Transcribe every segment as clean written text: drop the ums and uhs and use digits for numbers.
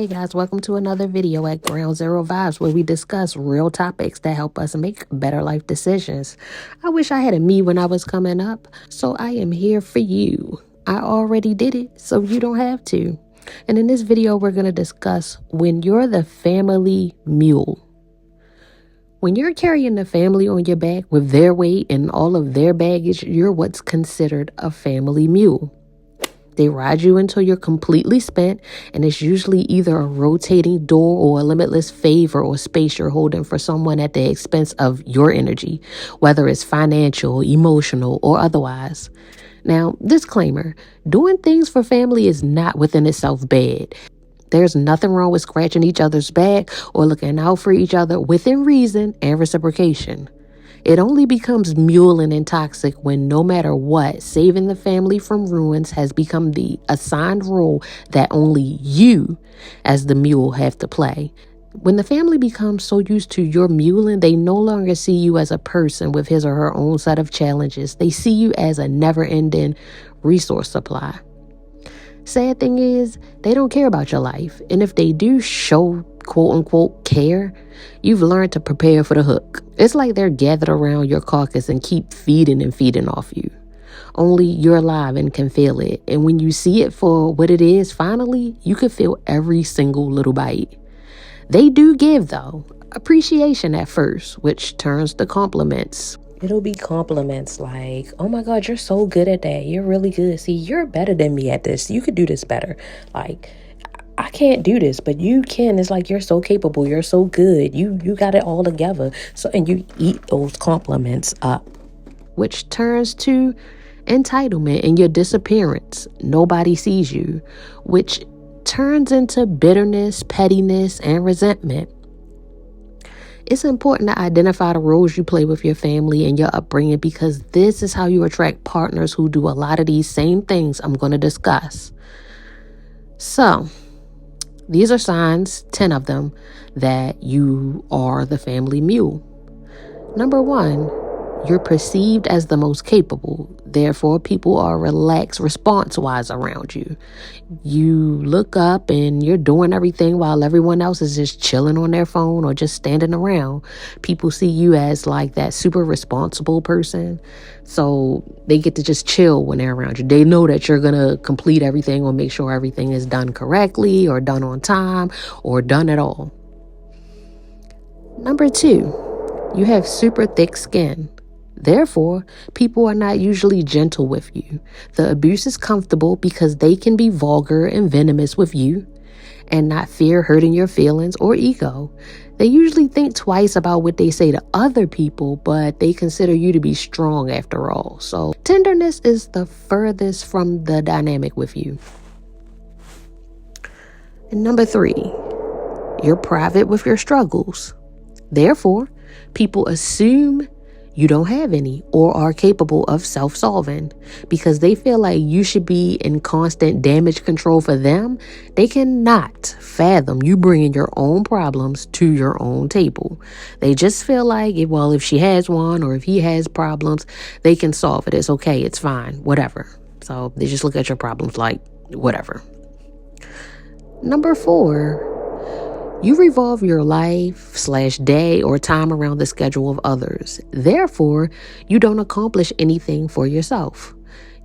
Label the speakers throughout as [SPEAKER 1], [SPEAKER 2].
[SPEAKER 1] Hey guys, welcome to another video at Ground Zero Vibes, where we discuss real topics that help us make better life decisions. I wish I had a me when I was coming up, so I am here for you. I already did it, so you don't have to. And in this video, we're going to discuss when you're the family mule. When you're carrying the family on your back with their weight and all of their baggage, you're what's considered a family mule. They ride you until you're completely spent, and it's usually either a rotating door or a limitless favor or space you're holding for someone at the expense of your energy, whether it's financial, emotional, or otherwise. Now, disclaimer, doing things for family is not within itself bad. There's nothing wrong with scratching each other's back or looking out for each other within reason and reciprocation. It only becomes muling and toxic when, no matter what, saving the family from ruins has become the assigned role that only you, as the mule, have to play. When the family becomes so used to your muling, they no longer see you as a person with his or her own set of challenges. They see you as a never-ending resource supply. Sad thing is, they don't care about your life. And if they do show quote-unquote care, you've learned to prepare for the hook. It's like they're gathered around your carcass and keep feeding off you. Only you're alive and can feel it. And when you see it for what it is, finally, you can feel every single little bite. They do give, though, appreciation at first, which turns to compliments. It'll be compliments like, oh my God, you're so good at that. You're really good. See, you're better than me at this. You could do this better. Like, I can't do this, but you can. It's like, you're so capable. You're so good. You got it all together. So, and you eat those compliments up, which turns to entitlement and your disappearance. Nobody sees you, which turns into bitterness, pettiness, and resentment. It's important to identify the roles you play with your family and your upbringing, because this is how you attract partners who do a lot of these same things I'm going to discuss. So, these are signs, 10 of them, that you are the family mule. Number 1, you're perceived as the most capable. Therefore, people are relaxed response-wise around you. You look up and you're doing everything while everyone else is just chilling on their phone or just standing around. People see you as like that super responsible person. So they get to just chill when they're around you. They know that you're going to complete everything or make sure everything is done correctly or done on time or done at all. Number 2, you have super thick skin. Therefore, people are not usually gentle with you. The abuse is comfortable because they can be vulgar and venomous with you and not fear hurting your feelings or ego. They usually think twice about what they say to other people, but they consider you to be strong after all. So tenderness is the furthest from the dynamic with you. And number 3, you're private with your struggles. Therefore, people assume you don't have any or are capable of self-solving because they feel like you should be in constant damage control for them. They cannot fathom you bringing your own problems to your own table. They just feel like, if she has one or if he has problems, they can solve it. It's okay. It's fine. Whatever. So they just look at your problems like whatever. Number 4, you revolve your life/day or time around the schedule of others. Therefore, you don't accomplish anything for yourself.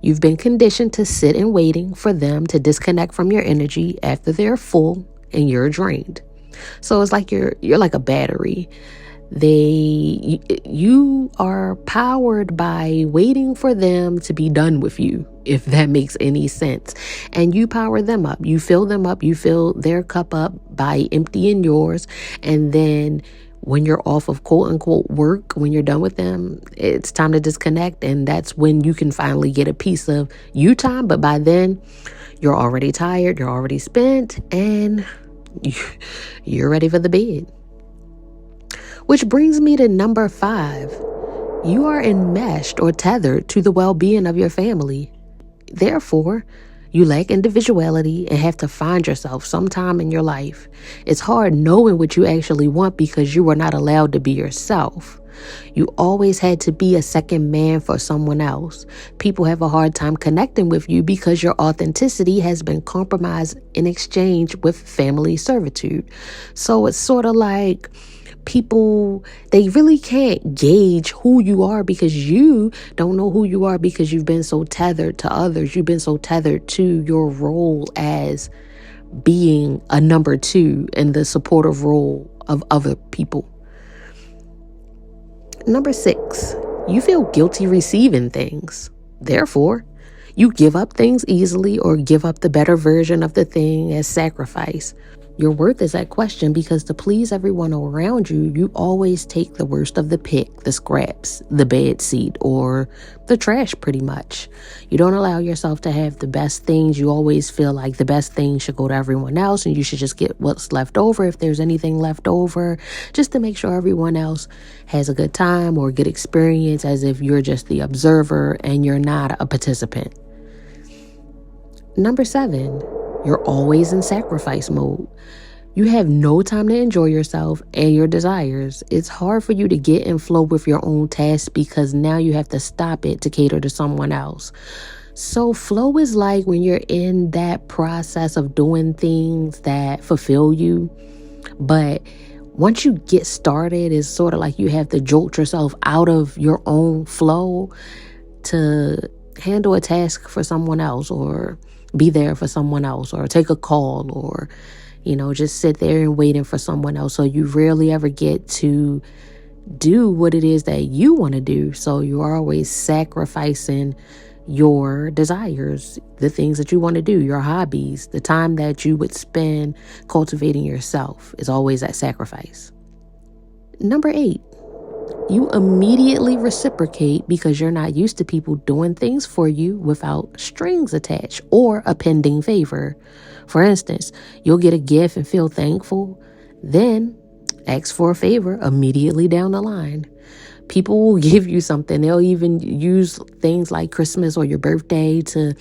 [SPEAKER 1] You've been conditioned to sit in waiting for them to disconnect from your energy after they're full and you're drained. So it's like you're like a battery. You are powered by waiting for them to be done with you, if that makes any sense. And you power them up. You fill them up. You fill their cup up by emptying yours. And then when you're off of quote unquote work, when you're done with them, it's time to disconnect. And that's when you can finally get a piece of you time. But by then, you're already tired. You're already spent. And you're ready for the bed. Which brings me to number 5. You are enmeshed or tethered to the well-being of your family. Therefore, You lack individuality and have to find yourself sometime in your life. It's hard knowing what you actually want because you were not allowed to be yourself. You always had to be a second man for someone else. People have a hard time connecting with you because your authenticity has been compromised in exchange with family servitude. So it's sort of like people, they really can't gauge who you are because you don't know who you are because you've been so tethered to others. You've been so tethered to your role as being a number two in the supportive role of other people. Number 6, you feel guilty receiving things. Therefore, you give up things easily or give up the better version of the thing as sacrifice. Your worth is at question because to please everyone around you, you always take the worst of the pick, the scraps, the bad seed, or the trash pretty much. You don't allow yourself to have the best things. You always feel like the best things should go to everyone else and you should just get what's left over if there's anything left over, just to make sure everyone else has a good time or good experience, as if you're just the observer and you're not a participant. Number 7, you're always in sacrifice mode. You have no time to enjoy yourself and your desires. It's hard for you to get in flow with your own tasks because now you have to stop it to cater to someone else. So flow is like when you're in that process of doing things that fulfill you. But once you get started, it's sort of like you have to jolt yourself out of your own flow to handle a task for someone else, or be there for someone else, or take a call, or just sit there and waiting for someone else. So you rarely ever get to do what it is that you want to do. So you're always sacrificing your desires, the things that you want to do, your hobbies, the time that you would spend cultivating yourself is always that sacrifice. Number 8, you immediately reciprocate because you're not used to people doing things for you without strings attached or a pending favor. For instance, you'll get a gift and feel thankful, then ask for a favor immediately down the line. People will give you something. They'll even use things like Christmas or your birthday to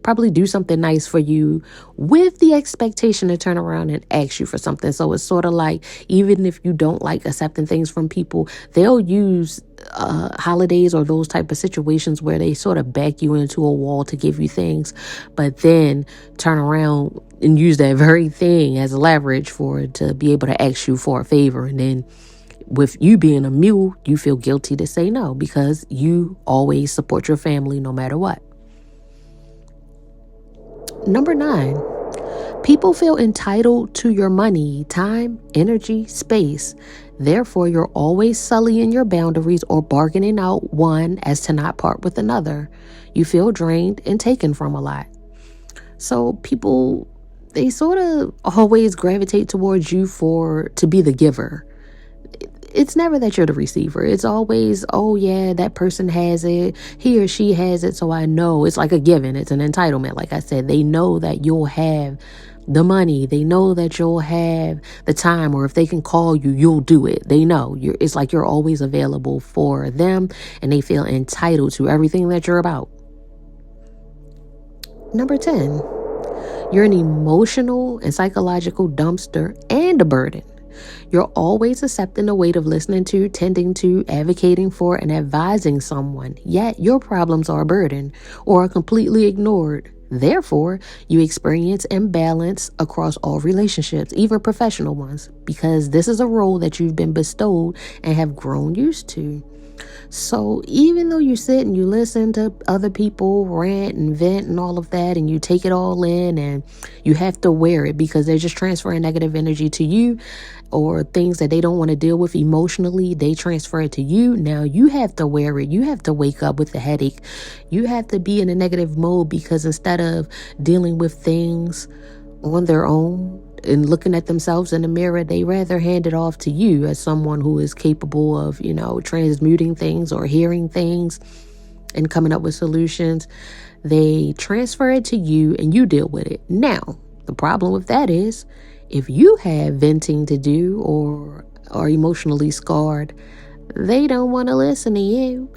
[SPEAKER 1] probably do something nice for you with the expectation to turn around and ask you for something. So it's sort of like, even if you don't like accepting things from people, they'll use holidays or those type of situations where they sort of back you into a wall to give you things, but then turn around and use that very thing as leverage to be able to ask you for a favor. And then with you being a mule, you feel guilty to say no because you always support your family no matter what. Number 9, people feel entitled to your money, time, energy, space. Therefore, you're always sullying your boundaries or bargaining out one as to not part with another. You feel drained and taken from a lot. So people, they sort of always gravitate towards you to be the giver. It's never that you're the receiver. It's always, oh yeah, that person has it, he or she has it, so I know. It's like a given. It's an entitlement. Like I said, they know that you'll have the money. They know that you'll have the time, or if they can call you, you'll do it. They know. It's like you're always available for them, and they feel entitled to everything that you're about. Number 10, you're an emotional and psychological dumpster and a burden. You're always accepting the weight of listening to, tending to, advocating for, and advising someone, yet your problems are a burden or are completely ignored. Therefore, you experience imbalance across all relationships, even professional ones, because this is a role that you've been bestowed and have grown used to. So even though you sit and you listen to other people rant and vent and all of that, and you take it all in, and you have to wear it because they're just transferring negative energy to you, or things that they don't want to deal with emotionally, they transfer it to you. Now you have to wear it. You have to wake up with a headache. You have to be in a negative mode because instead of dealing with things on their own and looking at themselves in the mirror, they rather hand it off to you as someone who is capable of, transmuting things or hearing things and coming up with solutions. They transfer it to you and you deal with it. Now, the problem with that is, if you have venting to do or are emotionally scarred, they don't want to listen to you.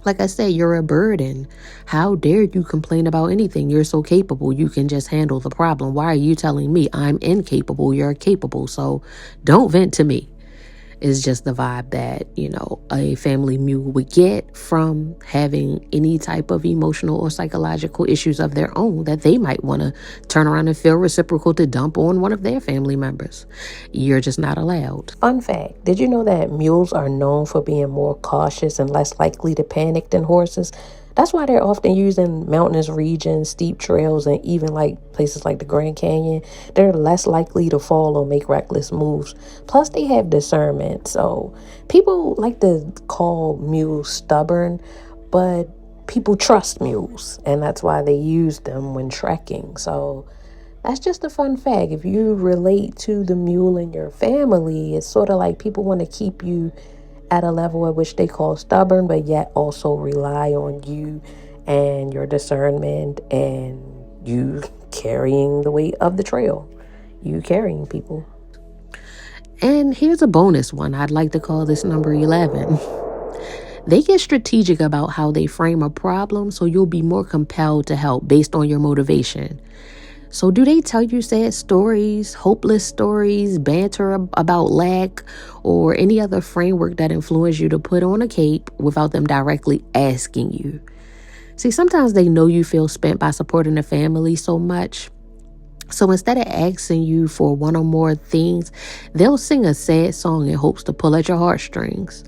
[SPEAKER 1] Like I said, you're a burden. How dare you complain about anything? You're so capable. You can just handle the problem. Why are you telling me I'm incapable? You're capable. So don't vent to me. Is just the vibe that, a family mule would get from having any type of emotional or psychological issues of their own that they might want to turn around and feel reciprocal to dump on one of their family members. You're just not allowed. Fun fact, did you know that mules are known for being more cautious and less likely to panic than horses? That's why they're often used in mountainous regions, steep trails, and even like places like the Grand Canyon. They're less likely to fall or make reckless moves. Plus, they have discernment. So people like to call mules stubborn, but people trust mules, and that's why they use them when trekking. So that's just a fun fact. If you relate to the mule in your family, it's sort of like people want to keep you at a level at which they call stubborn, but yet also rely on you and your discernment and you carrying the weight of the trail, you carrying people. And here's a bonus one. I'd like to call this number 11. They get strategic about how they frame a problem, so you'll be more compelled to help based on your motivation. So do they tell you sad stories, hopeless stories, banter about lack, or any other framework that influence you to put on a cape without them directly asking you? See, sometimes they know you feel spent by supporting the family so much. So instead of asking you for one or more things, they'll sing a sad song in hopes to pull at your heartstrings.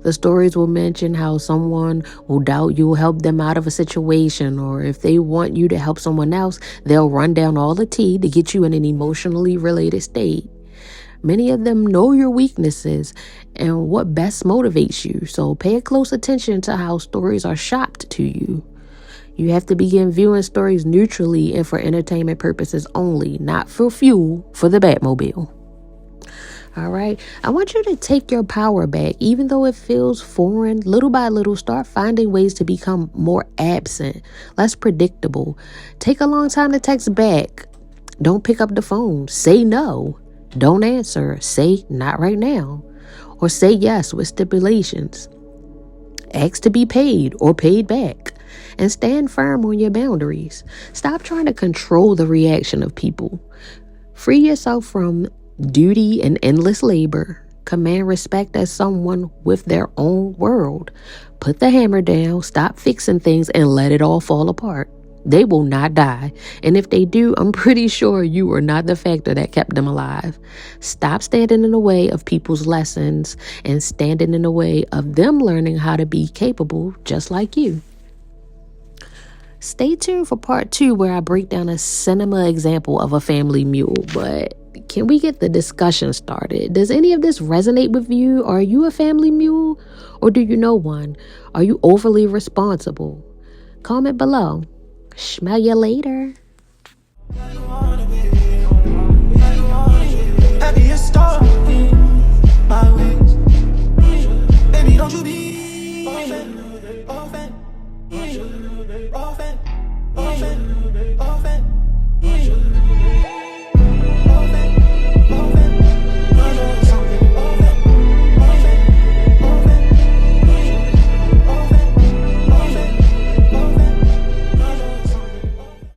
[SPEAKER 1] The stories will mention how someone will doubt you'll help them out of a situation, or if they want you to help someone else, they'll run down all the tea to get you in an emotionally related state. Many of them know your weaknesses and what best motivates you, so pay close attention to how stories are shopped to you. You have to begin viewing stories neutrally and for entertainment purposes only, not for fuel for the Batmobile. All right. I want you to take your power back, even though it feels foreign. Little by little, start finding ways to become more absent, less predictable. Take a long time to text back. Don't pick up the phone. Say no. Don't answer. Say not right now. Or say yes with stipulations. Ask to be paid or paid back. And stand firm on your boundaries. Stop trying to control the reaction of people. Free yourself from duty and endless labor. Command respect as someone with their own world. Put the hammer down, stop fixing things, and let it all fall apart. They will not die. And if they do, I'm pretty sure you were not the factor that kept them alive. Stop standing in the way of people's lessons and standing in the way of them learning how to be capable just like you. Stay tuned for part 2 where I break down a cinema example of a family mule. But can we get the discussion started? Does any of this resonate with you? Are you a family mule or do you know one? Are you overly responsible? Comment below. Smell later. Baby, don't you be